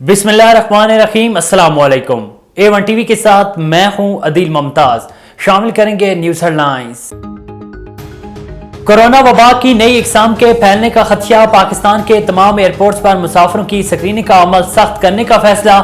बिस्मिल्लाहिर्रहमानिर्रहीम। अस्सलाम वालेकुम। A1 टीवी के साथ मैं हूं अदील मुमताज। शामिल करेंगे न्यूज हेडलाइंस। कोरोना वबा की नई इकसाम के फैलने का खदशा, पाकिस्तान के तमाम एयरपोर्ट्स पर मुसाफिरों की स्क्रीनिंग का अमल सख्त करने का फैसला।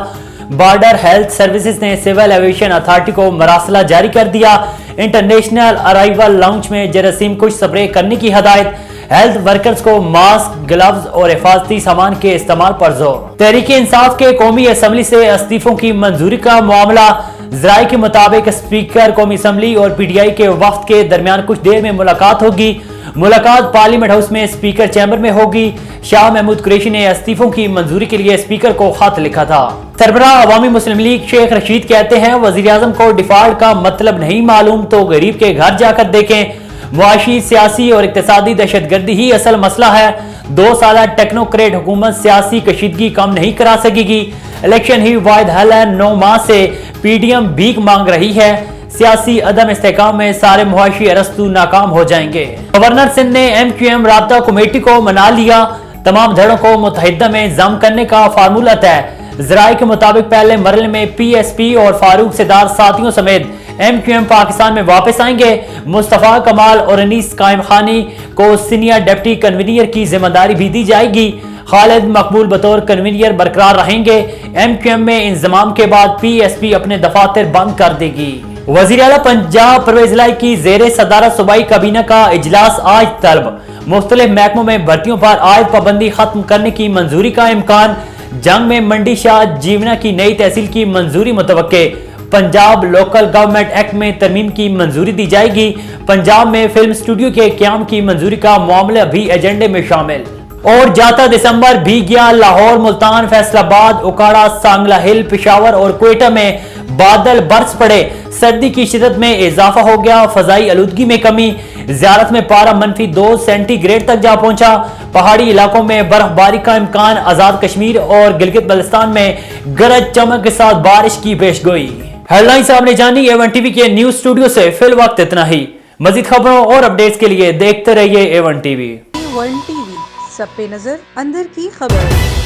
बॉर्डर हेल्थ सर्विसेज ने सिविल एविएशन अथॉरिटी को मरासला जारी कर दिया। इंटरनेशनल अराइवल लाउंज में जरासीम कुछ स्प्रे करने की हदायत। हेल्थ वर्कर्स को मास्क, ग्लव्स और हिफाजती सामान के इस्तेमाल पर जोर। तहरीक इंसाफ के कौमी असम्बली से इस्तीफों की मंजूरी का मामला। जराये के मुताबिक स्पीकर कौमी असम्बली और PTI के वफ्द के दरमियान कुछ देर में मुलाकात होगी। मुलाकात पार्लियामेंट हाउस में स्पीकर चैम्बर में होगी। शाह महमूद कुरैशी ने इस्तीफों की मंजूरी के लिए स्पीकर को खत लिखा था। सरबराह अवामी मुस्लिम लीग शेख रशीद कहते हैं, वजीर आजम को डिफॉल्ट का मतलब नहीं मालूम तो गरीब के घर जाकर देखें। मुआशी, सियासी और इक्तिसादी दहशतगर्दी ही असल मसला है। 2 साल टेक्नोक्रेट हुकूमत सियासी कशीदगी कम नहीं करा सकेगी। इलेक्शन ही वाहिद हल है। 9 माह से PDM भीख मांग रही है। सियासी अदम इस्तेहकाम में सारे मुआशी अरस्तू नाकाम हो जाएंगे। गवर्नर सिंध ने MQM राब्ता कमेटी को मना लिया। तमाम धड़ों को मुत्तहिदा में जम करने का फार्मूला तय। जराये के मुताबिक पहले मरहले में PSP और फारूक सिदार साथियों समेत MQM पाकिस्तान में वापस आएंगे। मुस्तफा कमाल और अनीस कायम खानी को सीनियर डिप्टी कन्वीनर की जिम्मेदारी भी दी जाएगी। खालिद मकबूल बतौर कन्वीनर बरकरार रहेंगे। MQM में इंजमाम के बाद PSP अपने दफातर बंद कर देगी। वजीर आला पंजाब परवेज इलाही की जेर सदारत सूबाई काबीना का इजलास आज तलब। मुख्तलिफ महकमों में भर्तियों पर आयद पाबंदी खत्म करने की मंजूरी का इम्कान। जंग में मंडी शाह जीवना की नई तहसील की मंजूरी मुतवक्के। पंजाब लोकल गवर्नमेंट एक्ट में तरमीम की मंजूरी दी जाएगी। पंजाब में फिल्म स्टूडियो के क्याम की मंजूरी का मामला भी एजेंडे में शामिल। और जाता दिसंबर भी गया। लाहौर, मुल्तान, फैसलाबाद, उकाड़ा, सांगला हिल, पेशावर और क्वेटा में बादल बरस पड़े। सर्दी की शिदत में इजाफा हो गया। फजाई आलूदगी में कमी। ज़ियारत में पारा -2 सेंटीग्रेड तक जा पहुंचा। पहाड़ी इलाकों में बर्फबारी का इम्कान। आजाद कश्मीर और गिलगित बल्तिस्तान में गरज चमक के साथ बारिश की पेशगोई। हेडलाइंस आपने जानी A1 टीवी के न्यूज स्टूडियो से। फिल वक्त इतना ही। मजीद खबरों और अपडेट्स के लिए देखते रहिए A1 टीवी। A1 टीवी, सब पे नजर, अंदर की खबर।